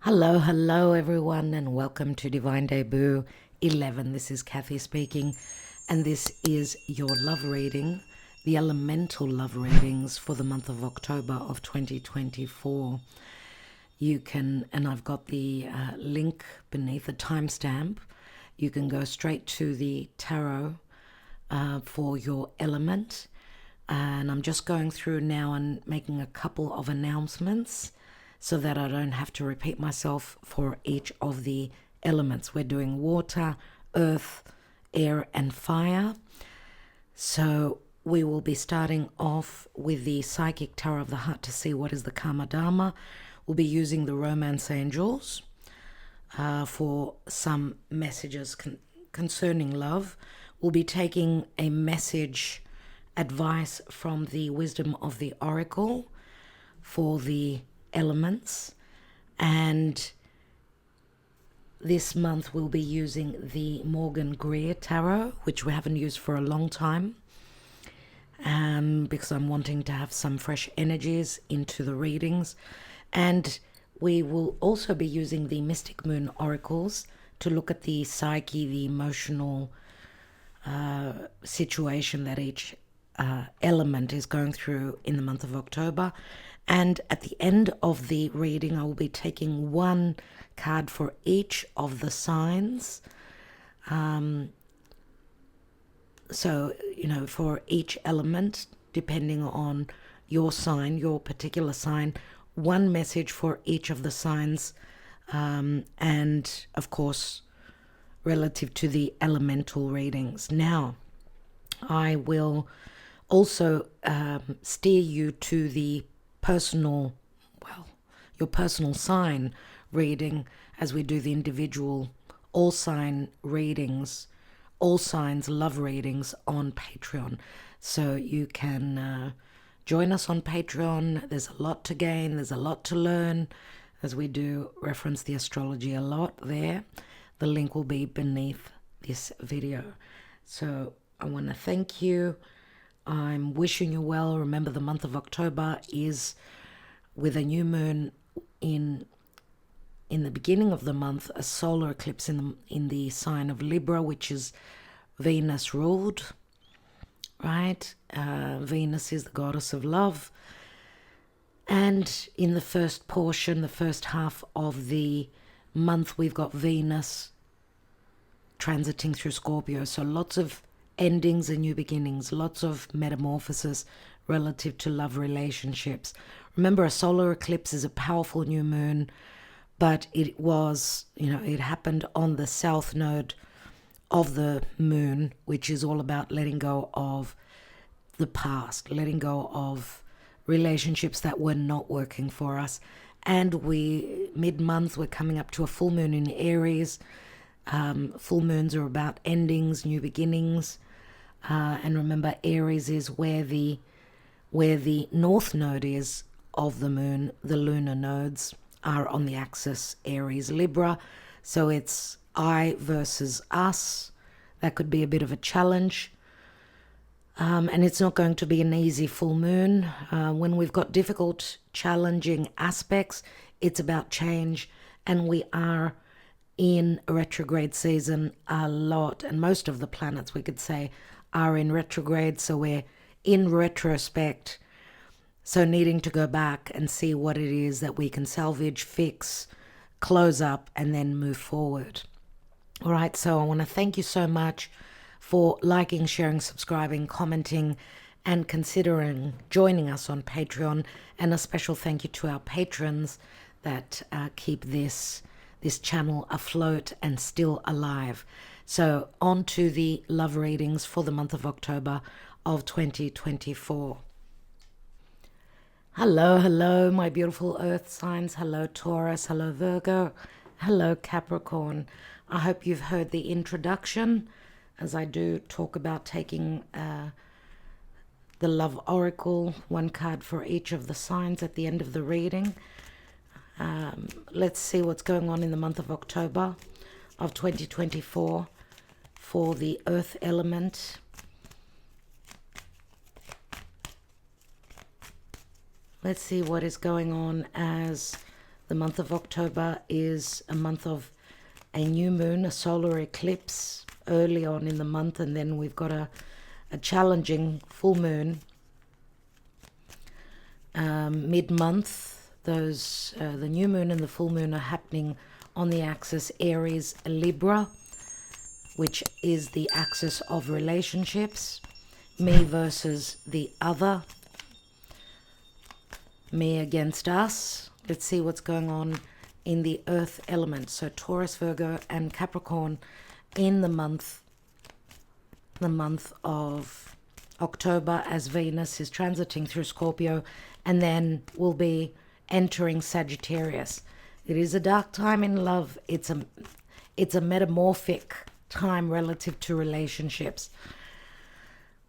Hello everyone, and welcome to Divine Debut 11. This is Kathy speaking, and this is your love reading, the elemental love readings for the month of October of 2024. You can, and I've got the link beneath the timestamp. You can go straight to the tarot for your element, and I'm just going through now and making a couple of announcements so that I don't have to repeat myself for each of the elements. We're doing water, earth, air, and fire. So we will be starting off with the Psychic Tarot of the Heart to see what is the Karma Dharma. We'll be using the Romance Angels for some messages concerning love. We'll be taking a message advice from the Wisdom of the Oracle for the elements, and this month we'll be using the Morgan Greer Tarot, which we haven't used for a long time, because I'm wanting to have some fresh energies into the readings. And we will also be using the Mystic Moon Oracles to look at the psyche, the emotional situation that each element is going through in the month of October. And at the end of the reading, I will be taking one card for each of the signs. So, for each element, depending on your sign, your particular sign, one message for each of the signs. And, of course, relative to the elemental readings. Now, I will also steer you to the your personal sign reading as we do the individual all sign readings, all signs love readings on Patreon. So you can join us on Patreon. There's a lot to gain, there's a lot to learn, as we do reference the astrology a lot there. The link will be beneath this video. So I want to thank you. I'm wishing you well. Remember, the month of October is with a new moon in the beginning of the month, a solar eclipse in the sign of Libra, which is Venus ruled, right? Venus is the goddess of love. And in the first portion, the first half of the month, we've got Venus transiting through Scorpio. So lots of endings and new beginnings, lots of metamorphosis relative to love relationships. Remember, a solar eclipse is a powerful new moon, but it was, it happened on the south node of the moon, which is all about letting go of the past, letting go of relationships that were not working for us. And mid-month, we're coming up to a full moon in Aries. Full moons are about endings, new beginnings. And remember, Aries is where the north node is of the moon. The lunar nodes are on the axis Aries Libra. So it's I versus us. That could be a bit of a challenge. And it's not going to be an easy full moon. When we've got difficult, challenging aspects, it's about change. And we are in a retrograde season a lot. And most of the planets, we could say, are in retrograde. So we're in retrospect. So needing to go back and see what it is that we can salvage, fix, close up, and then move forward. All right, so I want to thank you so much for liking, sharing, subscribing, commenting, and considering joining us on Patreon. And a special thank you to our patrons that keep this channel afloat and still alive. So on to the love readings for the month of October of 2024. Hello, my beautiful earth signs. Hello, Taurus. Hello, Virgo. Hello, Capricorn. I hope you've heard the introduction, as I do talk about taking the love oracle, one card for each of the signs at the end of the reading. Let's see what's going on in the month of October of 2024 for the earth element. Let's see what is going on as the The month of October is a month of a new moon, a solar eclipse early on in the month, and then we've got a challenging full moon mid-month. The new moon and the full moon are happening on the axis Aries Libra, which is the axis of relationships, me versus the other, me against us. Let's see what's going on in the earth element. So Taurus, Virgo and Capricorn in the month of October, as Venus is transiting through Scorpio, and then we'll be entering Sagittarius. It is a dark time in love. It's a metamorphic time relative to relationships.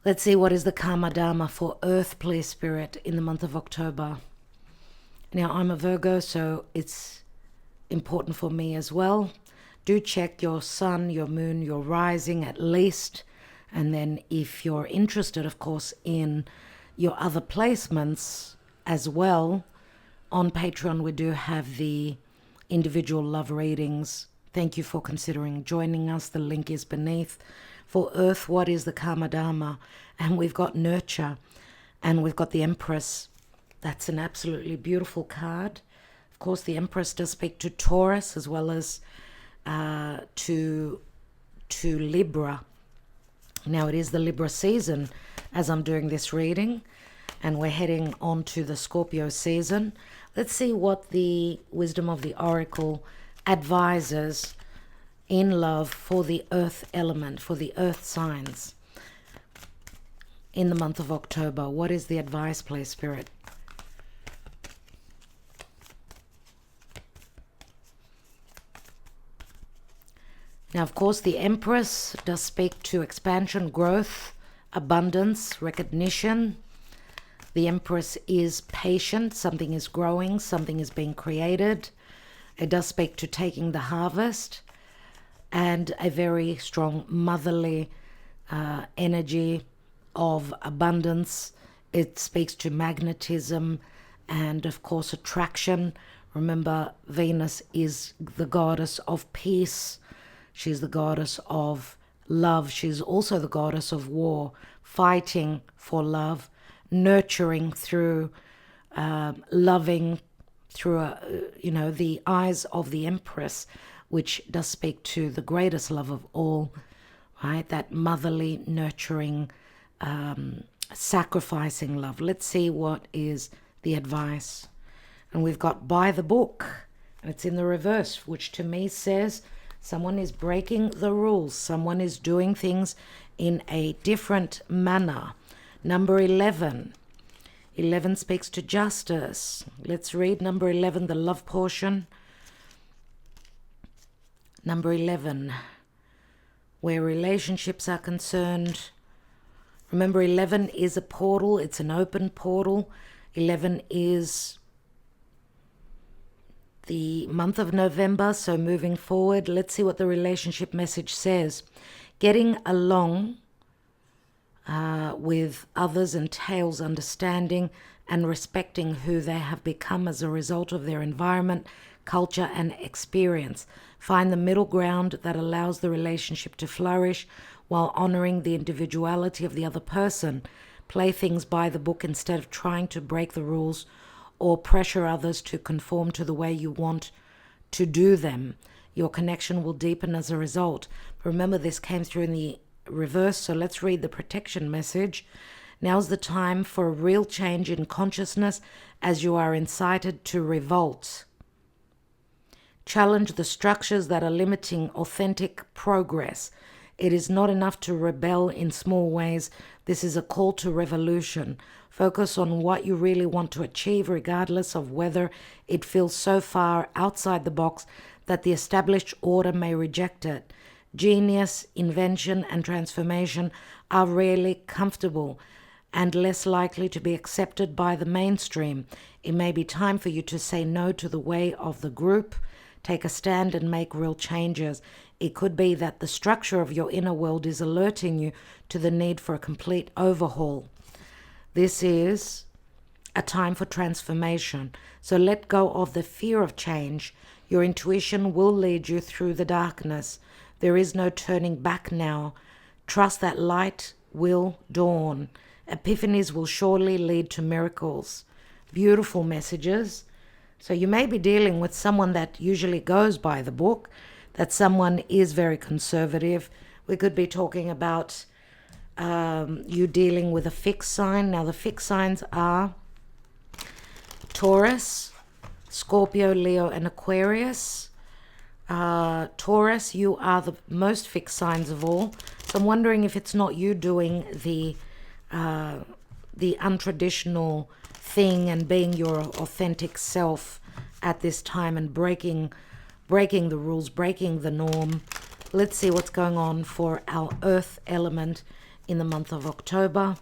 Let's see what is the Karma Dharma for Earth, please, Spirit, in the month of October. Now, I'm a Virgo, so it's important for me as well. Do check your sun, your moon, your rising at least. And then if you're interested, of course, in your other placements as well, on Patreon we do have the individual love readings. Thank you for considering joining us. The link is beneath. For Earth, what is the Karma Dharma? And we've got nurture, and we've got the Empress. That's an absolutely beautiful card. Of course, the Empress does speak to Taurus as well as to Libra. Now, it is the Libra season as I'm doing this reading, and we're heading on to the Scorpio season. Let's see what the wisdom of the Oracle advises in love for the earth element, for the earth signs in the month of October. What is the advice, please, Spirit? Now, of course, the Empress does speak to expansion, growth, abundance, recognition. The Empress is patient. Something is growing. Something is being created. It does speak to taking the harvest, and a very strong motherly energy of abundance. It speaks to magnetism and, of course, attraction. Remember, Venus is the goddess of peace. She's the goddess of love. She's also the goddess of war, fighting for love, nurturing through loving through the eyes of the Empress, which does speak to the greatest love of all, right? That motherly, nurturing, sacrificing love. Let's see what is the advice. And we've got by the book, and it's in the reverse, which to me says someone is breaking the rules. Someone is doing things in a different manner. Number 11. 11 speaks to justice. Let's read number 11, the love portion. Number 11, where relationships are concerned. Remember, 11 is a portal. It's an open portal. 11 is the month of November, so moving forward, let's see what the relationship message says. Getting along with others entails understanding and respecting who they have become as a result of their environment, culture, and experience. Find the middle ground that allows the relationship to flourish while honoring the individuality of the other person. Play things by the book instead of trying to break the rules or pressure others to conform to the way you want to do them. Your connection will deepen as a result. Remember, this came through in the reverse, so let's read the protection message. Now's the time for a real change in consciousness as you are incited to revolt. Challenge the structures that are limiting authentic progress. It is not enough to rebel in small ways. This is a call to revolution. Focus on what you really want to achieve, regardless of whether it feels so far outside the box that the established order may reject it. Genius, invention, and transformation are rarely comfortable and less likely to be accepted by the mainstream. It may be time for you to say no to the way of the group, take a stand, and make real changes. It could be that the structure of your inner world is alerting you to the need for a complete overhaul. This is a time for transformation. So let go of the fear of change. Your intuition will lead you through the darkness. There is no turning back now. Trust that light will dawn. Epiphanies will surely lead to miracles. Beautiful messages. So you may be dealing with someone that usually goes by the book, that someone is very conservative. We could be talking about you dealing with a fixed sign. Now the fixed signs are Taurus, Scorpio, Leo, and Aquarius. Taurus, you are the most fixed signs of all. So I'm wondering if it's not you doing the untraditional thing and being your authentic self at this time and breaking the rules, breaking the norm. Let's see what's going on for our earth element in the month of October.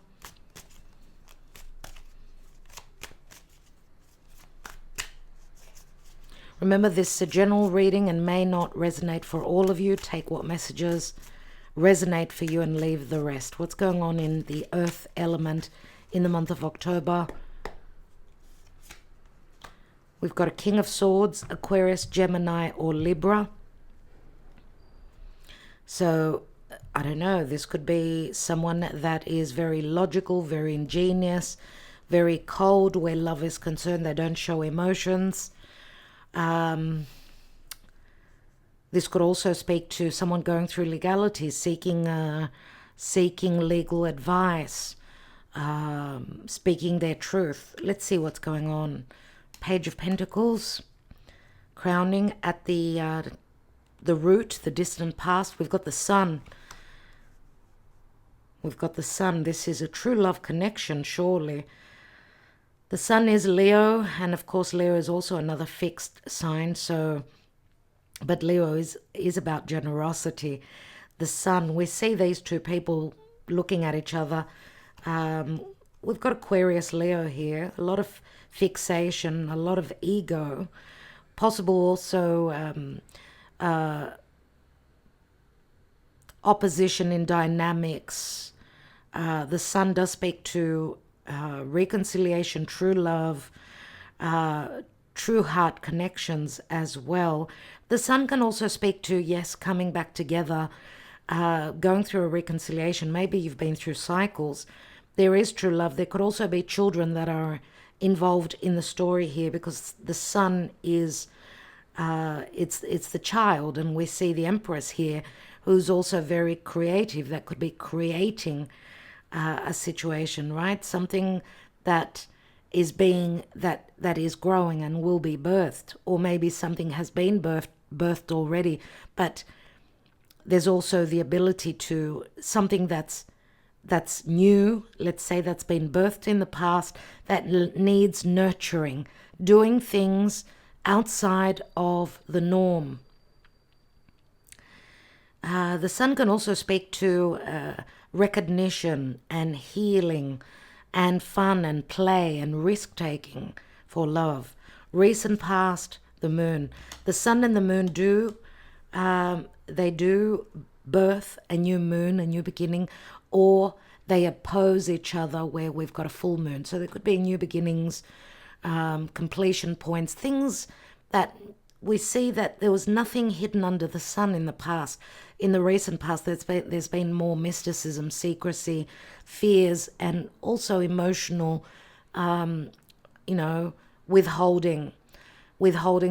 Remember, this is a general reading and may not resonate for all of you. Take what messages resonate for you and leave the rest. What's going on in the earth element in the month of October? We've got a King of Swords, Aquarius, Gemini, or Libra. So, I don't know, this could be someone that is very logical, very ingenious, very cold where love is concerned. They don't show emotions. This could also speak to someone going through legalities, seeking legal advice, speaking their truth. Let's see what's going on. Page of Pentacles, crowning at the root, the distant past. We've got the Sun. We've got the Sun. This is a true love connection, surely. The Sun is Leo, and of course Leo is also another fixed sign. So, but Leo is about generosity. The Sun, we see these two people looking at each other. We've got Aquarius, Leo here. A lot of fixation, a lot of ego. Possible also opposition in dynamics. The Sun does speak to reconciliation, true love, true heart connections as well. The Sun can also speak to, yes, coming back together, going through a reconciliation. Maybe you've been through cycles. There is true love. There could also be children that are involved in the story here, because the Sun is it's the child, and we see the Empress here, who's also very creative. That could be creating a situation, right? Something that is being that is growing and will be birthed, or maybe something has been birthed already, but there's also the ability to something that's new, let's say, that's been birthed in the past, that needs nurturing, doing things outside of the norm. The Sun can also speak to recognition and healing and fun and play and risk-taking for love. Recent past, the Moon. The Sun and the Moon do birth a new moon, a new beginning, or they oppose each other where we've got a full moon. So there could be new beginnings, completion points, things that we see that there was nothing hidden under the sun in the past. In the recent past, there's been more mysticism, secrecy, fears, and also emotional, withholding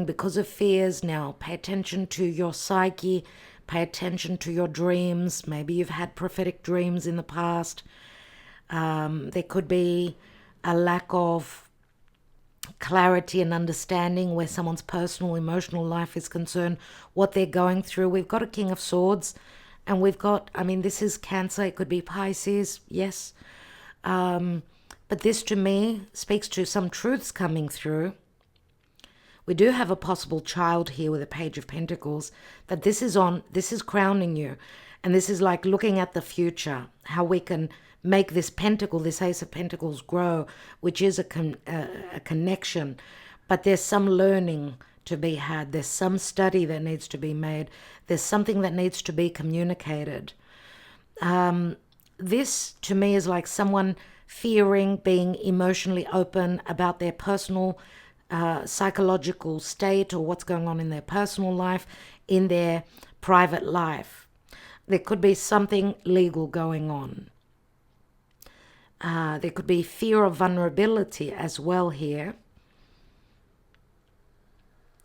because of fears. Now, pay attention to your psyche, pay attention to your dreams. Maybe you've had prophetic dreams in the past. There could be a lack of clarity and understanding where someone's personal, emotional life is concerned, what they're going through. We've got a King of Swords, and we've got, this is Cancer, it could be Pisces, yes. But this to me speaks to some truths coming through. We do have a possible child here with a Page of Pentacles, that this is crowning you. And this is like looking at the future, how we can make this pentacle, this Ace of Pentacles, grow, which is a connection. But there's some learning to be had. There's some study that needs to be made. There's something that needs to be communicated. This, to me, is like someone fearing, being emotionally open about their personal psychological state or what's going on in their personal life, in their private life. There could be something legal going on. There could be fear of vulnerability as well here.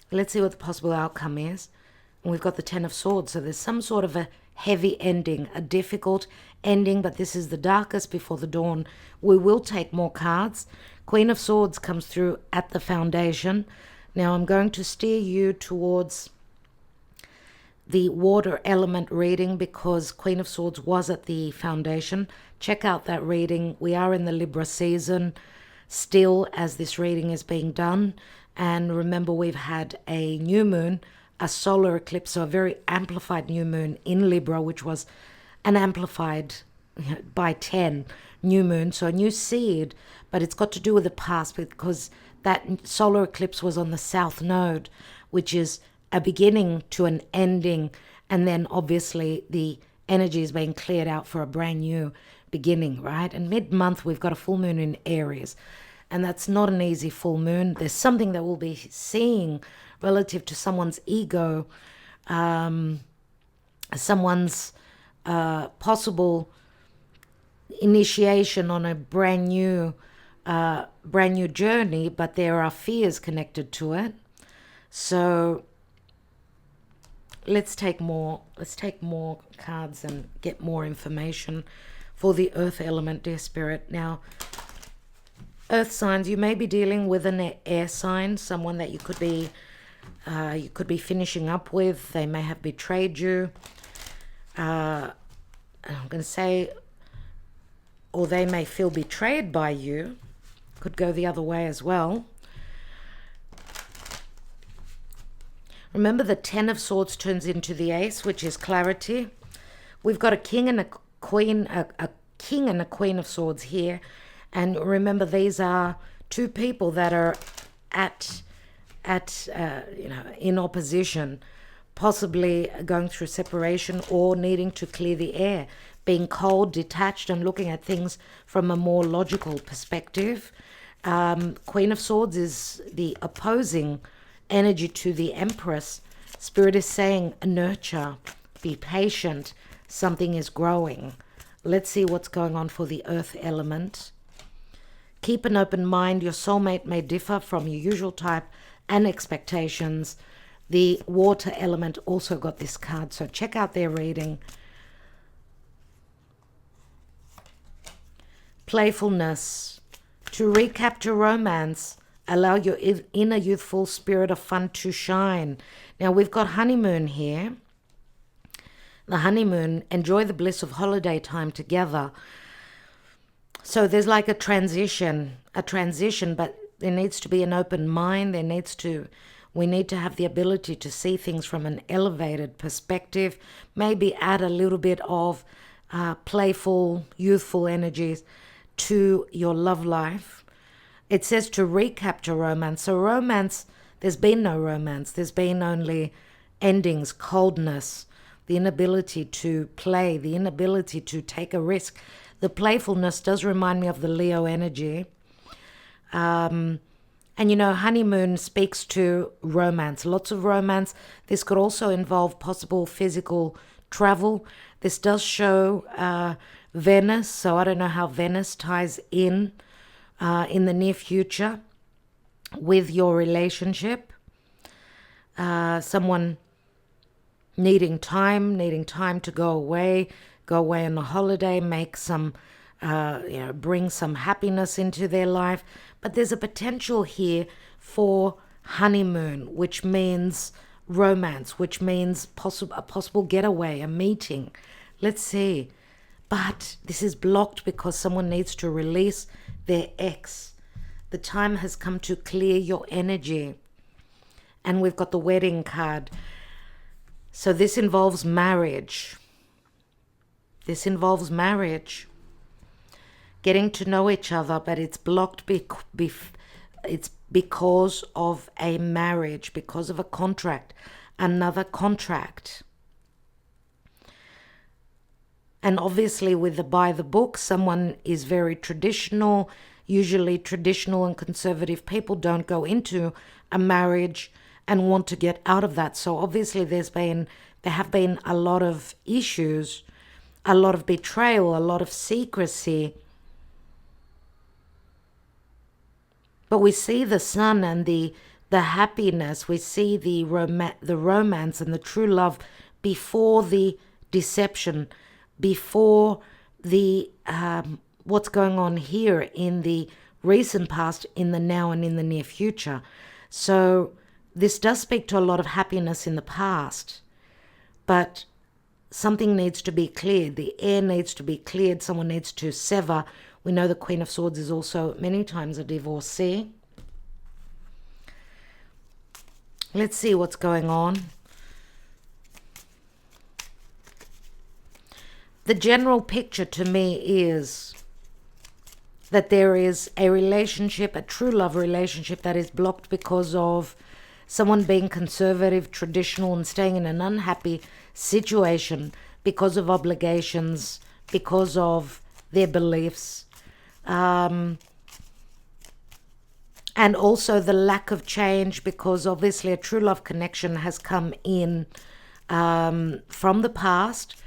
Let's see what the possible outcome is. And we've got the Ten of Swords, so there's some sort of a heavy ending, a difficult ending, but this is the darkest before the dawn. We will take more cards. Queen of Swords comes through at the foundation. Now I'm going to steer you towards the water element reading because Queen of Swords was at the foundation. Check out that reading. We are in the Libra season still as this reading is being done. And remember, we've had a new moon, a solar eclipse, so a very amplified new moon in Libra, which was an amplified by 10 new moon, so a new seed, but it's got to do with the past because that solar eclipse was on the south node, which is a beginning to an ending, and then obviously the energy is being cleared out for a brand new beginning, right? And mid-month we've got a full moon in Aries, and that's not an easy full moon. There's something that we'll be seeing relative to someone's ego, someone's possible initiation on a brand new journey, but there are fears connected to it. So let's take more cards and get more information for the earth element, dear spirit. Now, earth signs, you may be dealing with an air sign, someone that you could be finishing up with. They may have betrayed you. I'm going to say, or they may feel betrayed by you. Could go the other way as well. Remember, the Ten of Swords turns into the Ace, which is clarity. We've got a king and a queen, a king and a queen of swords here. And remember, these are two people that are in opposition, possibly going through separation or needing to clear the air, being cold, detached, and looking at things from a more logical perspective. Queen of Swords is the opposing energy to the Empress. Spirit is saying nurture, be patient, something is growing. Let's see what's going on for the earth element. Keep an open mind. Your soulmate may differ from your usual type and expectations. The water element also got this card, so check out their reading. Playfulness. To recapture romance, allow your inner youthful spirit of fun to shine. Now we've got honeymoon here. The honeymoon, enjoy the bliss of holiday time together. So there's like a transition, but there needs to be an open mind. We need to have the ability to see things from an elevated perspective, maybe add a little bit of playful, youthful energies to your love life. It says to recapture romance. So romance, there's been no romance. There's been only endings, coldness, the inability to play, the inability to take a risk. The playfulness does remind me of the Leo energy. And honeymoon speaks to romance, lots of romance. This could also involve possible physical travel. This does show Venus, so I don't know how Venus ties in the near future with your relationship. Someone needing time to go away on a holiday, make some, bring some happiness into their life. But there's a potential here for honeymoon, which means romance, which means a possible getaway, a meeting. Let's see. But this is blocked because someone needs to release their ex. The time has come to clear your energy. And we've got the wedding card. So this involves marriage. Getting to know each other, but it's blocked it's because of a marriage, because of a contract, another contract. And obviously with the by the book, someone is very traditional. Usually traditional and conservative people don't go into a marriage and want to get out of that. So obviously there have been a lot of issues, a lot of betrayal, a lot of secrecy. But we see the sun and the happiness. We see the romance and the true love before the deception, before the what's going on here in the recent past, in the now, and in the near future. So this does speak to a lot of happiness in the past, but something needs to be cleared. The air needs to be cleared. Someone needs to sever. We know the Queen of Swords is also many times a divorcee. Let's see what's going on. The general picture to me is that there is a relationship, a true love relationship, that is blocked because of someone being conservative, traditional, and staying in an unhappy situation because of obligations, because of their beliefs, and also the lack of change, because obviously a true love connection has come in from the past,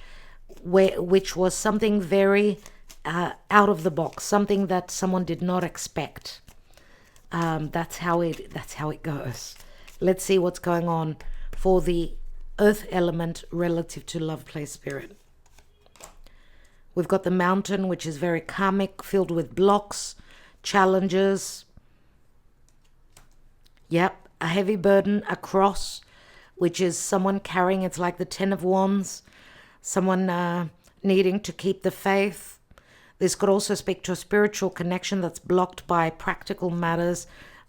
which was something very out of the box, something that someone did not expect. That's how it goes. Let's see what's going on for the earth element relative to love, play, spirit. We've got the mountain, which is very karmic, filled with blocks, challenges. Yep, a heavy burden, a cross, which is someone carrying, it's like the Ten of Wands, someone needing to keep the faith. This could also speak to a spiritual connection that's blocked by practical matters,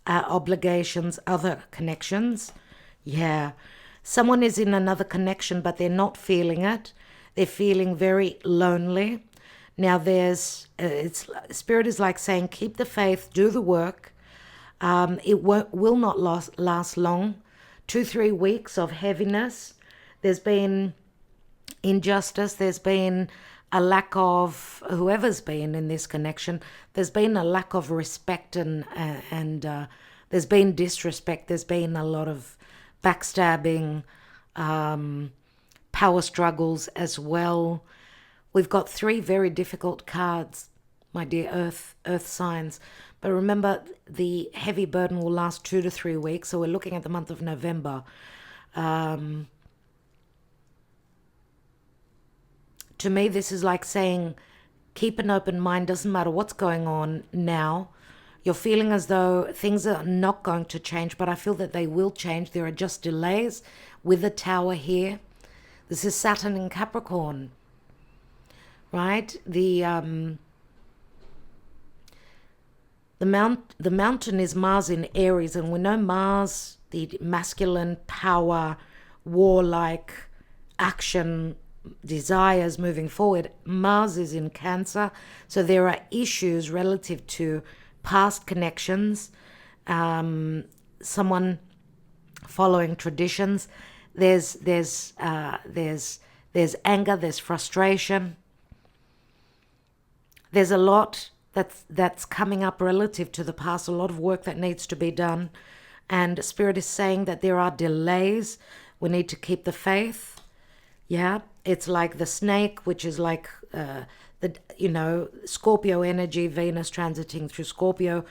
obligations, other connections. Yeah, someone is in another connection, but they're not feeling it. They're feeling very lonely. Now Spirit is like saying, keep the faith, do the work. It will not last long. 2-3 weeks of heaviness. There's been injustice. There's been a lack of, whoever's been in this connection, there's been a lack of respect and there's been disrespect. There's been a lot of backstabbing, power struggles as well. We've got 3 very difficult cards, my dear earth signs. But remember, the heavy burden will last 2 to 3 weeks. So we're looking at the month of November. To me, this is like saying, keep an open mind. Doesn't matter what's going on now. You're feeling as though things are not going to change, but I feel that they will change. There are just delays with the Tower here. This is Saturn in Capricorn, right? The mountain is Mars in Aries, and we know Mars, the masculine power, warlike action, desires moving forward. Mars is in Cancer, so there are issues relative to past connections, someone following traditions. There's anger, there's frustration. There's a lot that's coming up relative to the past, a lot of work that needs to be done, and Spirit is saying that there are delays. We need to keep the faith. Yeah, it's like the snake, which is like Scorpio energy, Venus transiting through Scorpio.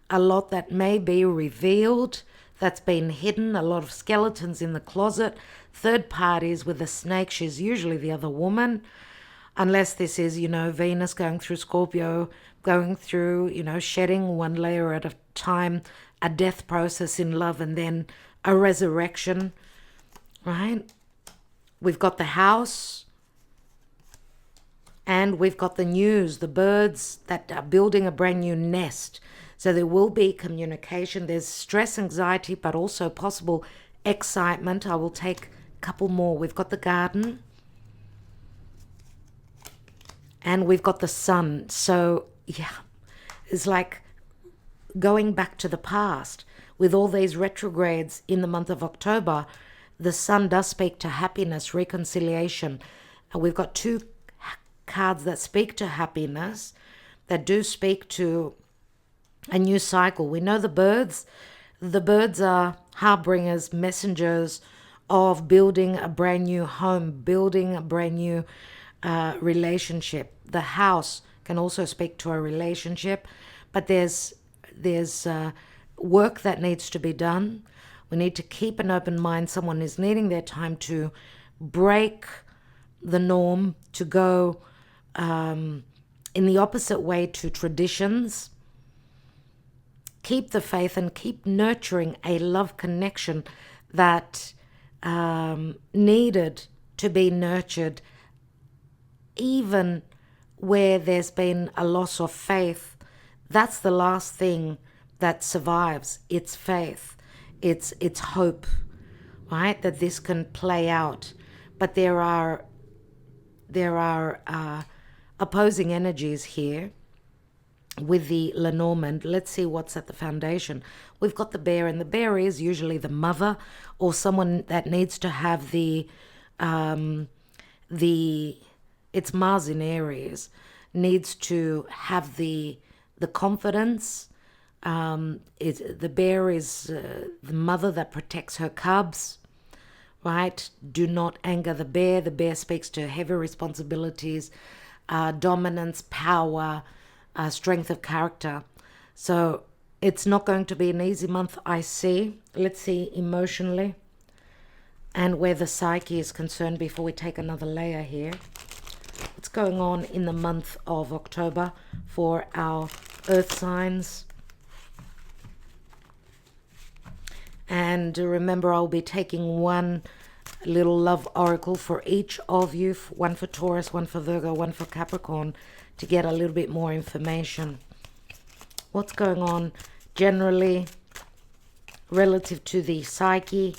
A lot that may be revealed, that's been hidden, a lot of skeletons in the closet, third parties with the snake. She's usually the other woman, unless this is, Venus going through Scorpio, going through, shedding one layer at a time, a death process in love, and then a resurrection, right? We've got the house, and we've got the news, the birds that are building a brand new nest. So there will be communication. There's stress, anxiety, but also possible excitement. I will take a couple more. We've got the garden, and we've got the sun. So yeah, it's like going back to the past with all these retrogrades in the month of October. The sun does speak to happiness, reconciliation. And we've got 2 cards that speak to happiness, that do speak to a new cycle. We know the birds. The birds are harbingers, messengers of building a brand new home, building a brand new relationship. The house can also speak to a relationship, but there's work that needs to be done. We need to keep an open mind. Someone is needing their time to break the norm, to go in the opposite way to traditions. Keep the faith and keep nurturing a love connection that needed to be nurtured, even where there's been a loss of faith. That's the last thing that survives. It's faith. It's hope, right? That this can play out. But there are opposing energies here with the Lenormand. Let's see what's at the foundation. We've got the bear, and the bear is usually the mother or someone that needs to have it's Mars in Aries, needs to have the confidence. The bear is the mother that protects her cubs, right? Do not anger the bear. The bear speaks to heavy responsibilities, dominance, power, strength of character. So it's not going to be an easy month, I see. Let's see emotionally and where the psyche is concerned before we take another layer here. What's going on in the month of October for our earth signs? And remember, I'll be taking one little love oracle for each of you, one for Taurus, one for Virgo, one for Capricorn, to get a little bit more information. What's going on generally relative to the psyche?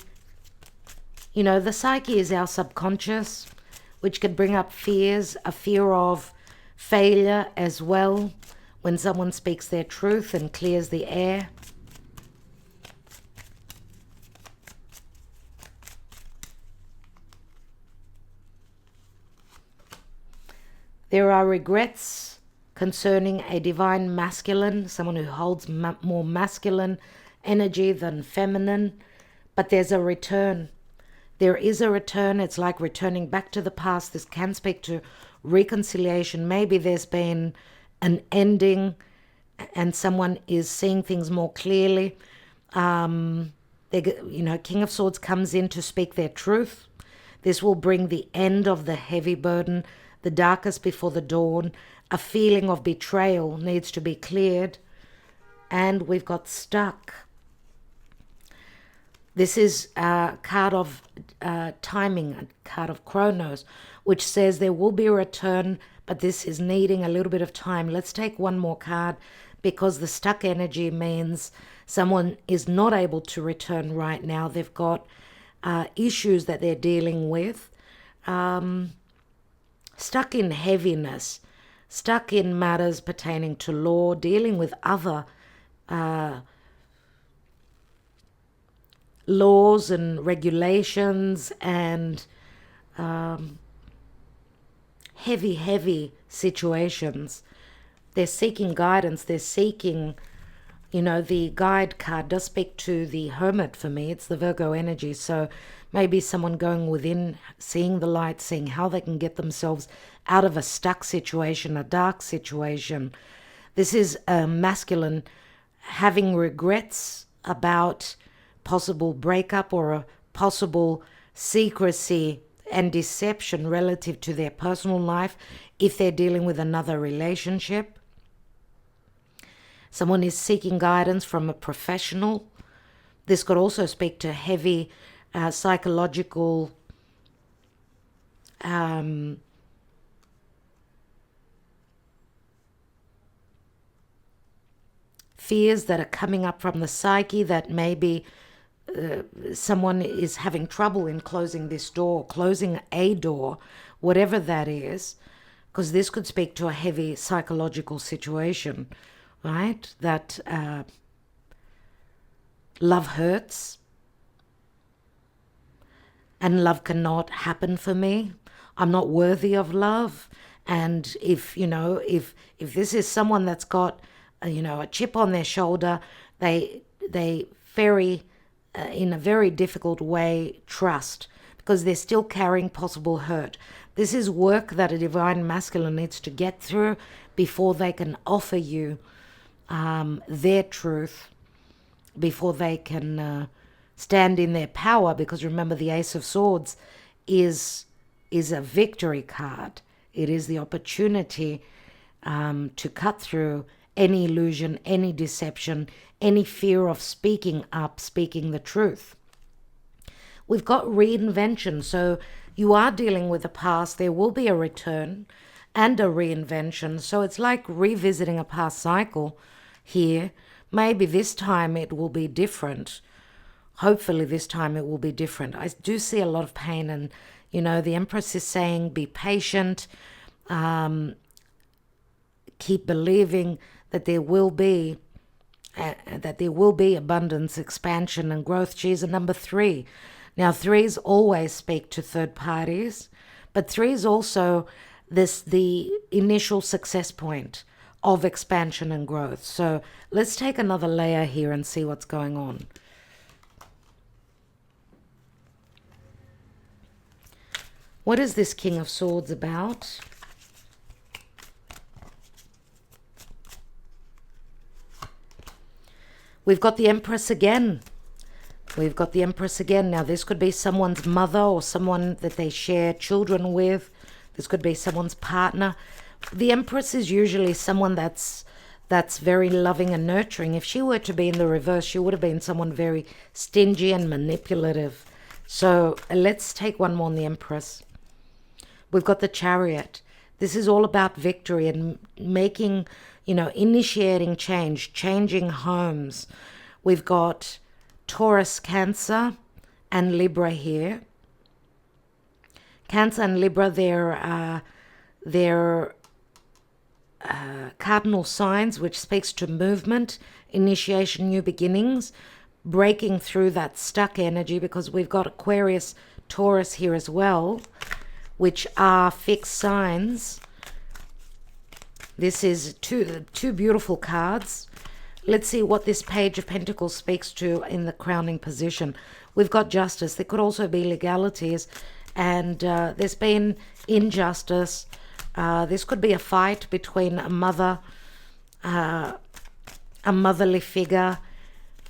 You know, the psyche is our subconscious, which could bring up fears, a fear of failure as well, when someone speaks their truth and clears the air. There are regrets concerning a divine masculine, someone who holds more masculine energy than feminine, but there's a return. There is a return. It's like returning back to the past. This can speak to reconciliation. Maybe there's been an ending and someone is seeing things more clearly. King of Swords comes in to speak their truth. This will bring the end of the heavy burden, the darkest before the dawn. A feeling of betrayal needs to be cleared. And we've got stuck. This is a card of timing, a card of Chronos, which says there will be a return, but this is needing a little bit of time. Let's take one more card, because the stuck energy means someone is not able to return right now. They've got issues that they're dealing with, stuck in heaviness, stuck in matters pertaining to law, dealing with other laws and regulations and heavy situations. They're seeking guidance. They're seeking, the guide card does speak to the Hermit for me. It's the Virgo energy. So maybe someone going within, seeing the light, seeing how they can get themselves out of a stuck situation, a dark situation. This is a masculine having regrets about possible breakup or a possible secrecy and deception relative to their personal life if they're dealing with another relationship. Someone is seeking guidance from a professional. This could also speak to heavy psychological fears that are coming up from the psyche, that maybe someone is having trouble in closing this door, closing a door, whatever that is, because this could speak to a heavy psychological situation, right? That love hurts and love cannot happen for me. I'm not worthy of love And if, if this is someone that's got, a chip on their shoulder, they very, in a very difficult way, trust, because they're still carrying possible hurt. This is work that a divine masculine needs to get through before they can offer you their truth, before they can stand in their power. Because remember, the Ace of Swords is a victory card. It is the opportunity to cut through any illusion, any deception, any fear of speaking up, speaking the truth. We've got reinvention. So you are dealing with the past. There will be a return and a reinvention. So it's like revisiting a past cycle here. Maybe this time it will be different. Hopefully this time it will be different. I do see a lot of pain, and, the Empress is saying be patient, keep believing that there will be abundance, expansion, and growth. She's a number 3. Now, 3s always speak to third parties, but 3 is also the initial success point of expansion and growth. So let's take another layer here and see what's going on. What is this King of Swords about? We've got the Empress again. We've got the Empress again. Now, this could be someone's mother or someone that they share children with. This could be someone's partner. The Empress is usually someone that's very loving and nurturing. If she were to be in the reverse, she would have been someone very stingy and manipulative. So let's take one more on the Empress. We've got the Chariot. This is all about victory and making, initiating change, changing homes. We've got Taurus, Cancer, and Libra here. Cancer and Libra, they're cardinal signs, which speaks to movement, initiation, new beginnings, breaking through that stuck energy, because we've got Aquarius, Taurus here as well, which are fixed signs. This is two beautiful cards. Let's see what this Page of Pentacles speaks to in the crowning position. We've got Justice. There could also be legalities, and there's been injustice. This could be a fight between a mother, a motherly figure,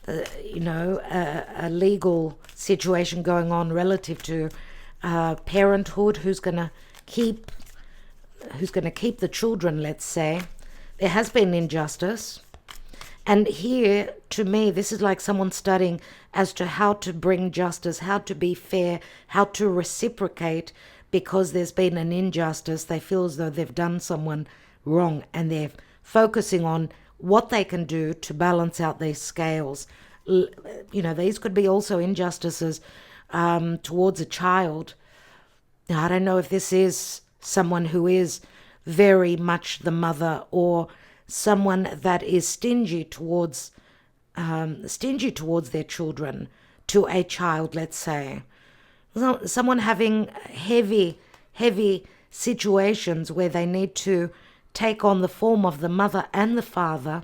a legal situation going on relative to parenthood, who's going to keep the children, let's say. There has been injustice. And here, to me, this is like someone studying as to how to bring justice, how to be fair, how to reciprocate, because there's been an injustice. They feel as though they've done someone wrong, and they're focusing on what they can do to balance out these scales. These could be also injustices towards a child. Now, I don't know if this is someone who is very much the mother, or someone that is stingy towards their children, to a child, let's say. Someone having heavy situations where they need to take on the form of the mother and the father.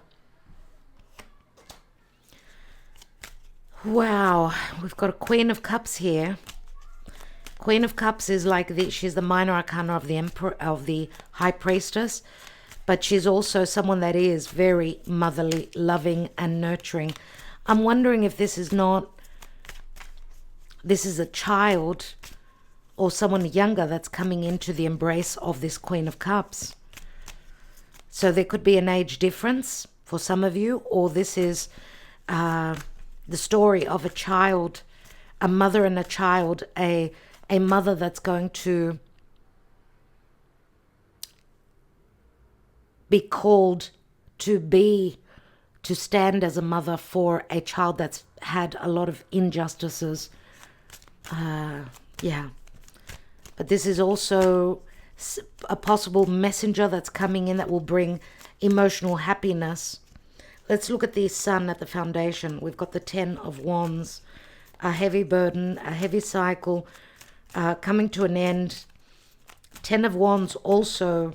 Wow, we've got a Queen of Cups here. Queen of Cups is like she's the minor arcana of the Emperor, of the High Priestess, but she's also someone that is very motherly, loving, and nurturing. I'm wondering if this is a child or someone younger that's coming into the embrace of this Queen of Cups. So there could be an age difference for some of you, or this is the story of a child, a mother and a child, a mother that's going to be called to stand as a mother for a child that's had a lot of injustices. But this is also a possible messenger that's coming in that will bring emotional happiness. Let's look at the Sun at the foundation. We've got the 10 of Wands, a heavy burden, a heavy cycle, coming to an end. 10 of Wands also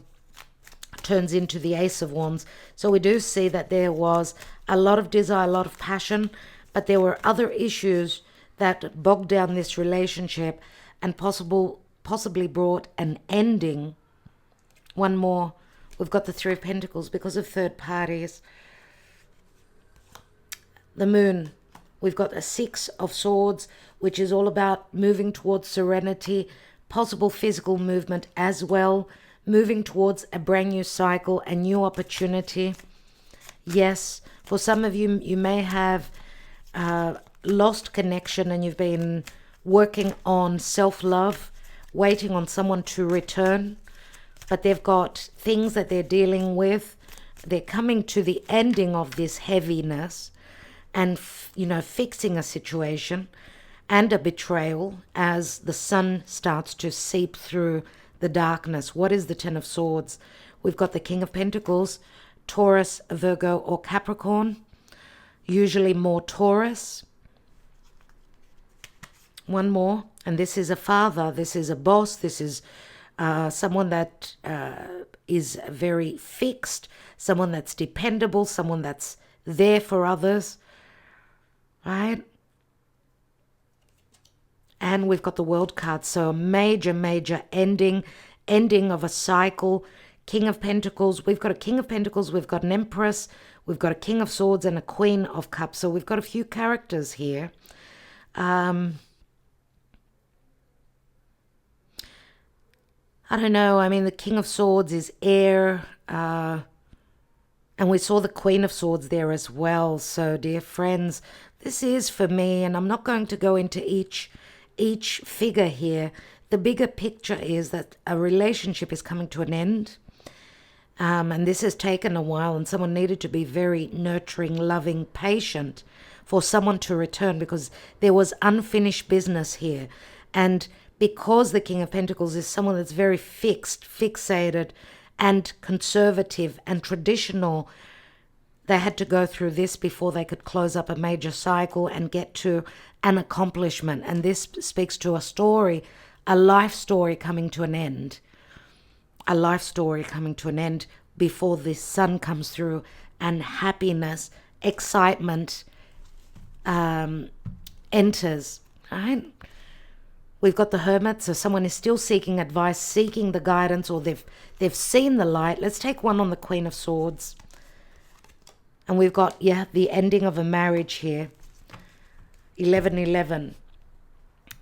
turns into the Ace of Wands. So we do see that there was a lot of desire, a lot of passion, but there were other issues that bogged down this relationship and possibly brought an ending. One more. We've got the Three of Pentacles because of third parties. The Moon. We've got a Six of Swords, which is all about moving towards serenity, possible physical movement as well, moving towards a brand new cycle, a new opportunity. Yes, for some of you, you may have lost connection and you've been working on self-love, waiting on someone to return, but they've got things that they're dealing with. They're coming to the ending of this heaviness and, fixing a situation and a betrayal as the sun starts to seep through the darkness. What is the Ten of Swords? We've got the King of Pentacles, Taurus, Virgo, or Capricorn. Usually more Taurus. One more, and this is a father, this is a boss, this is someone that is very fixed, someone that's dependable, someone that's there for others, right? And we've got the World card, so a major ending of a cycle. King of Pentacles, we've got a King of Pentacles, we've got an Empress, we've got a King of Swords and a Queen of Cups. So we've got a few characters here. I don't know, I mean, the King of Swords is air, and we saw the Queen of Swords there as well. So, dear friends, this is for me, and I'm not going to go into each figure here. The bigger picture is that a relationship is coming to an end, and this has taken a while, and someone needed to be very nurturing, loving, patient for someone to return because there was unfinished business here. And because the King of Pentacles is someone that's very fixated and conservative and traditional, they had to go through this before they could close up a major cycle and get to an accomplishment. And this speaks to a story, a life story coming to an end. A life story coming to an end before the sun comes through and happiness, excitement enters, right? We've got the Hermit, so someone is still seeking advice, seeking the guidance, or they've seen the light. Let's take one on the Queen of Swords. And we've got, the ending of a marriage here. 11:11.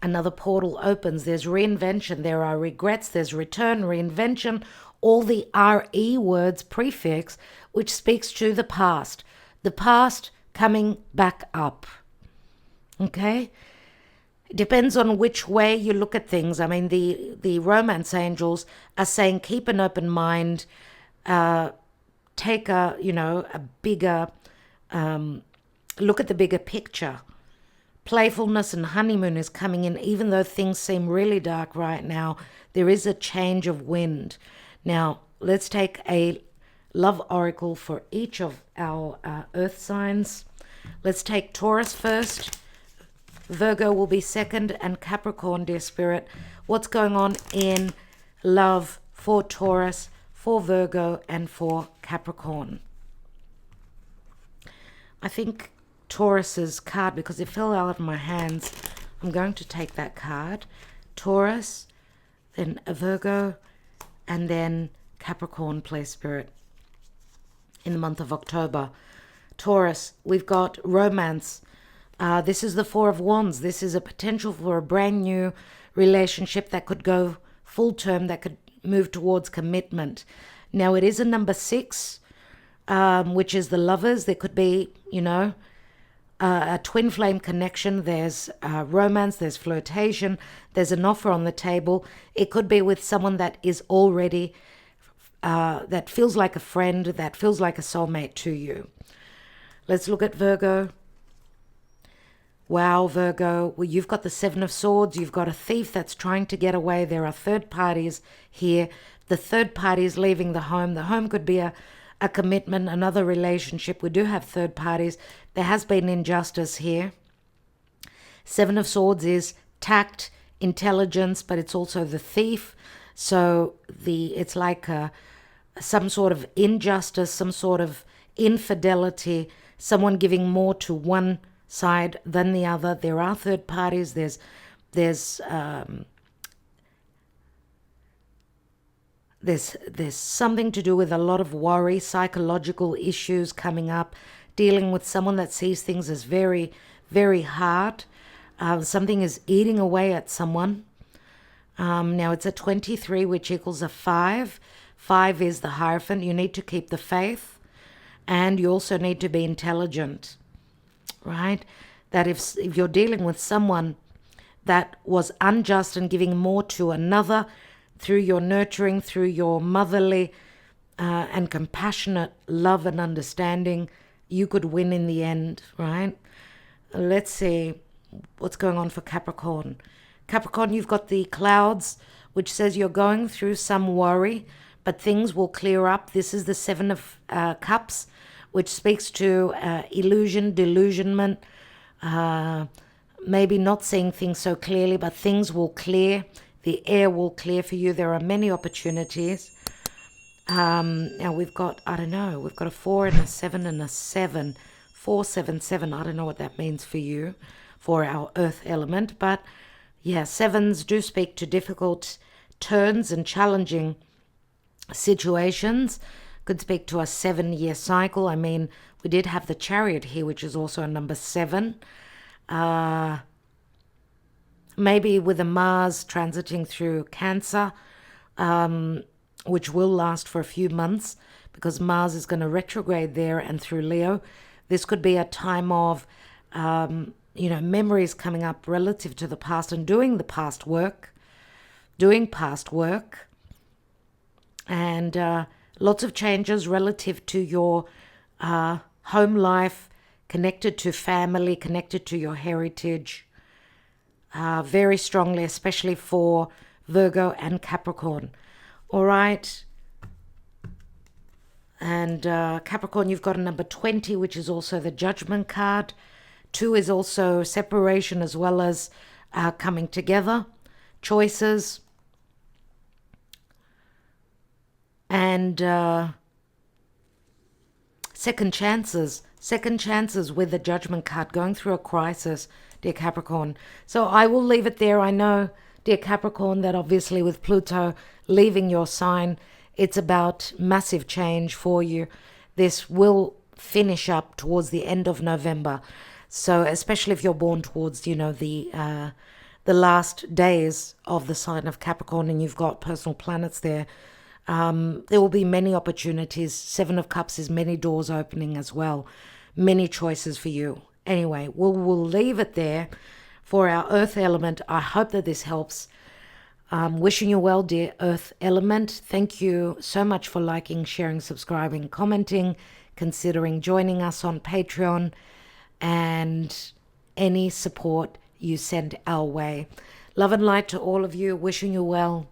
Another portal opens. There's reinvention. There are regrets. There's return, reinvention. All the RE words prefix, which speaks to the past. The past coming back up. Okay? It depends on which way you look at things. I mean, the romance angels are saying keep an open mind, take a bigger look at the bigger picture. Playfulness and honeymoon is coming in, even though things seem really dark right now. There is a change of wind. Now, let's take a love oracle for each of our earth signs. Let's take Taurus first. Virgo will be second, and Capricorn, dear Spirit. What's going on in love for Taurus, for Virgo, and for Capricorn? I think Taurus's card, because it fell out of my hands, I'm going to take that card. Taurus, then a Virgo, and then Capricorn, please, Spirit, in the month of October. Taurus, we've got romance. This is the Four of Wands. This is a potential for a brand new relationship that could go full term, that could move towards commitment. Now, it is a number 6, which is the Lovers. There could be, a twin flame connection. There's romance, there's flirtation, there's an offer on the table. It could be with someone that is already, that feels like a friend, that feels like a soulmate to you. Let's look at Virgo. Wow, Virgo, well, you've got the Seven of Swords. You've got a thief that's trying to get away. There are third parties here. The third party is leaving the home. The home could be a commitment, another relationship. We do have third parties. There has been injustice here. Seven of Swords is tact, intelligence, but it's also the thief. So it's like some sort of injustice, some sort of infidelity, someone giving more to one side than the other. There are third parties. There's something to do with a lot of worry, psychological issues coming up, dealing with someone that sees things as very, very hard. Something is eating away at someone. Now it's a 23, which equals a 5. 5 is the Hierophant. You need to keep the faith, and you also need to be intelligent, right? That if you're dealing with someone that was unjust and giving more to another, through your nurturing, through your motherly and compassionate love and understanding, you could win in the end, right? Let's see what's going on for Capricorn. Capricorn, you've got the clouds, which says you're going through some worry, but things will clear up. This is the 7 of Cups, which speaks to illusion, delusionment, maybe not seeing things so clearly, but things will clear. The air will clear for you. There are many opportunities. Now we've got, I don't know, we've got a 4 and a 7 and a 7. 4, 7, 7. I don't know what that means for you, for our earth element. But yeah, 7s do speak to difficult turns and challenging situations. Could speak to a 7-year cycle. I mean, we did have the Chariot here, which is also a number 7. Maybe with a Mars transiting through Cancer, which will last for a few months because Mars is going to retrograde there and through Leo. This could be a time of, memories coming up relative to the past and doing past work, and lots of changes relative to your home life, connected to family, connected to your heritage, very strongly, especially for Virgo and Capricorn. All right. And Capricorn, you've got a number 20, which is also the Judgment card. 2 is also separation as well as coming together, choices, and second chances with the Judgment card, going through a crisis, dear Capricorn. So I will leave it there. I know, dear Capricorn, that obviously with Pluto leaving your sign, it's about massive change for you. This will finish up towards the end of November. So especially if you're born towards, the last days of the sign of Capricorn and you've got personal planets there, there will be many opportunities. 7 of Cups is many doors opening as well. Many choices for you. Anyway, we'll leave it there for our earth element. I hope that this helps. Wishing you well, dear earth element. Thank you so much for liking, sharing, subscribing, commenting, considering joining us on Patreon, and any support you send our way. Love and light to all of you. Wishing you well.